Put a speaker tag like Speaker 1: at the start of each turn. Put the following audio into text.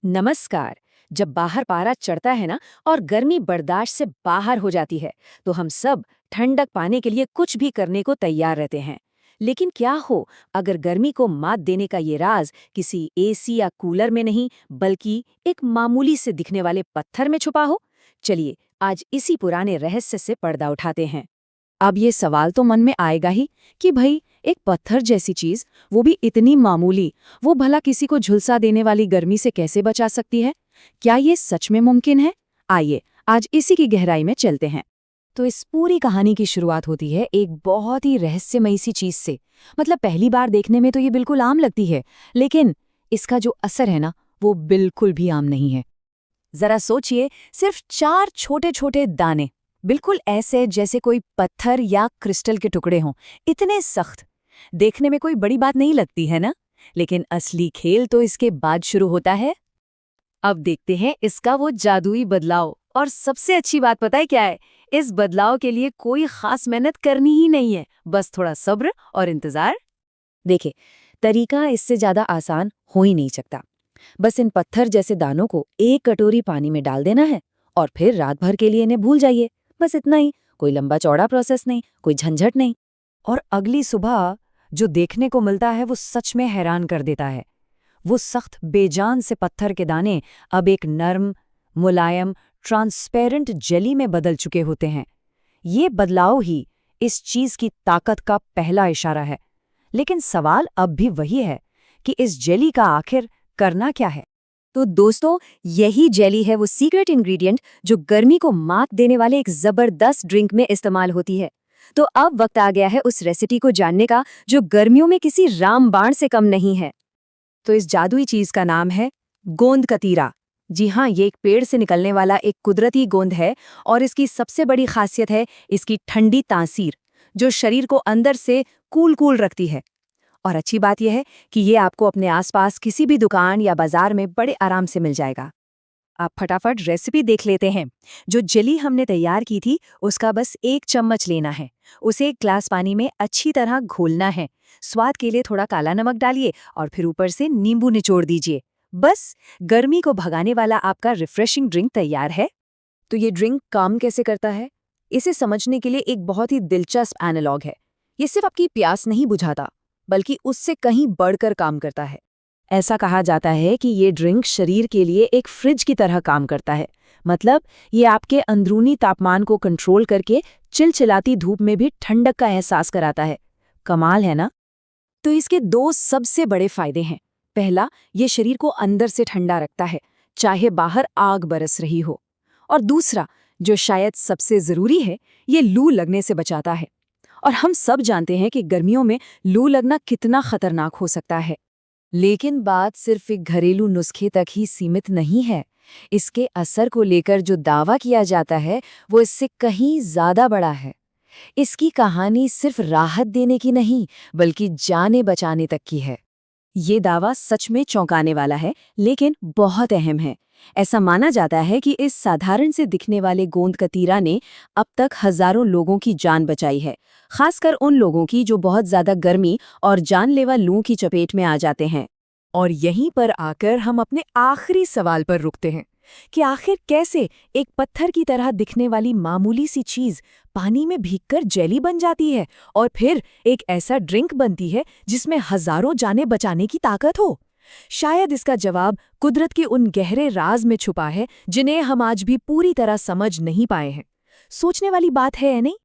Speaker 1: नमस्कार। जब बाहर पारा चढ़ता है ना और गर्मी बर्दाश्त से बाहर हो जाती है तो हम सब ठंडक पाने के लिए कुछ भी करने को तैयार रहते हैं। लेकिन क्या हो अगर गर्मी को मात देने का ये राज किसी एसी या कूलर में नहीं बल्कि एक मामूली से दिखने वाले पत्थर में छुपा हो। चलिए आज इसी पुराने रहस्य से पर्दा उठाते हैं।
Speaker 2: अब ये सवाल तो मन में आएगा ही कि भाई एक पत्थर जैसी चीज, वो भी इतनी मामूली, वो भला किसी को झुलसा देने वाली गर्मी से कैसे बचा सकती है? क्या ये सच में मुमकिन है? आइए आज इसी की गहराई में चलते हैं।
Speaker 1: तो इस पूरी कहानी की शुरुआत होती है एक बहुत ही रहस्यमयी सी चीज से। मतलब पहली बार देखने में तो ये बिल्कुल आम लगती है, लेकिन इसका जो असर है ना वो बिल्कुल भी आम नहीं है। जरा सोचिए, सिर्फ 4 छोटे छोटे दाने, बिल्कुल ऐसे जैसे कोई पत्थर या क्रिस्टल के टुकड़े हों, इतने सख्त। देखने में कोई बड़ी बात नहीं लगती है ना, लेकिन असली खेल तो इसके बाद शुरू होता है। अब देखते हैं इसका वो जादुई बदलाव। और सबसे अच्छी बात पता है क्या है? इस बदलाव के लिए कोई खास मेहनत करनी ही नहीं है, बस थोड़ा सब्र और इंतजार। देखिए, तरीका इससे ज्यादा आसान हो ही नहीं सकता। बस इन पत्थर जैसे दानों को एक कटोरी पानी में डाल देना है और फिर रात भर के लिए इन्हें भूल जाइए। बस इतना ही, कोई लंबा चौड़ा प्रोसेस नहीं, कोई झंझट नहीं। और अगली सुबह जो देखने को मिलता है वो सच में हैरान कर देता है। वो सख्त बेजान से पत्थर के दाने अब एक नर्म, मुलायम, ट्रांसपेरेंट जेली में बदल चुके होते हैं। ये बदलाव ही इस चीज की ताकत का पहला इशारा है। लेकिन सवाल अब भी वही है कि इस जेली का आखिर करना क्या है? तो दोस्तों, यही जेली है वो सीक्रेट इंग्रेडिएंट जो गर्मी को मात देने वाले एक जबरदस्त ड्रिंक में इस्तेमाल होती है। तो अब वक्त आ गया है उस रेसिपी को जानने का जो गर्मियों में किसी रामबाण से कम नहीं है। तो इस जादुई चीज का नाम है गोंद कतीरा। जी हाँ, ये एक पेड़ से निकलने वाला एक कुदरती गोंद है और इसकी सबसे बड़ी खासियत है इसकी ठंडी तासीर, जो शरीर को अंदर से कूल कूल रखती है। और अच्छी बात यह है कि ये आपको अपने आसपास किसी भी दुकान या बाजार में बड़े आराम से मिल जाएगा। आप फटाफट रेसिपी देख लेते हैं। जो जेली हमने तैयार की थी उसका बस 1 चम्मच लेना है। उसे एक ग्लास पानी में अच्छी तरह घोलना है। स्वाद के लिए थोड़ा काला नमक डालिए और फिर ऊपर से नींबू निचोड़ दीजिए। बस गर्मी को भगाने वाला आपका रिफ्रेशिंग ड्रिंक तैयार है। तो ये ड्रिंक काम कैसे करता है, इसे समझने के लिए एक बहुत ही दिलचस्प एनालॉग है। ये सिर्फ आपकी प्यास नहीं बुझाता, बल्कि उससे कहीं बढ़कर काम करता है। ऐसा कहा जाता है कि ये ड्रिंक शरीर के लिए एक फ्रिज की तरह काम करता है। मतलब ये आपके अंदरूनी तापमान को कंट्रोल करके चिलचिलाती धूप में भी ठंडक का एहसास कराता है। कमाल है ना? तो इसके 2 सबसे बड़े फायदे हैं। पहला, ये शरीर को अंदर से ठंडा रखता है, चाहे बाहर आग बरस रही हो। और दूसरा, जो शायद सबसे जरूरी है, ये लू लगने से बचाता है। और हम सब जानते हैं कि गर्मियों में लू लगना कितना खतरनाक हो सकता है। लेकिन बात सिर्फ एक घरेलू नुस्खे तक ही सीमित नहीं है। इसके असर को लेकर जो दावा किया जाता है वो इससे कहीं ज्यादा बड़ा है। इसकी कहानी सिर्फ राहत देने की नहीं, बल्कि जाने बचाने तक की है। ये दावा सच में चौंकाने वाला है, लेकिन बहुत अहम है। ऐसा माना जाता है कि इस साधारण से दिखने वाले गोंद कतीरा ने अब तक हजारों लोगों की जान बचाई है, खासकर उन लोगों की जो बहुत ज्यादा गर्मी और जानलेवा लू की चपेट में आ जाते हैं। और यहीं पर आकर हम अपने आखिरी सवाल पर रुकते हैं कि आखिर कैसे एक पत्थर की तरह दिखने वाली मामूली सी चीज पानी में भीगकर जेली बन जाती है और फिर एक ऐसा ड्रिंक बनती है जिसमें हजारों जानें बचाने की ताकत हो। शायद इसका जवाब कुदरत के उन गहरे राज में छुपा है जिन्हें हम आज भी पूरी तरह समझ नहीं पाए हैं। सोचने वाली बात है नहीं?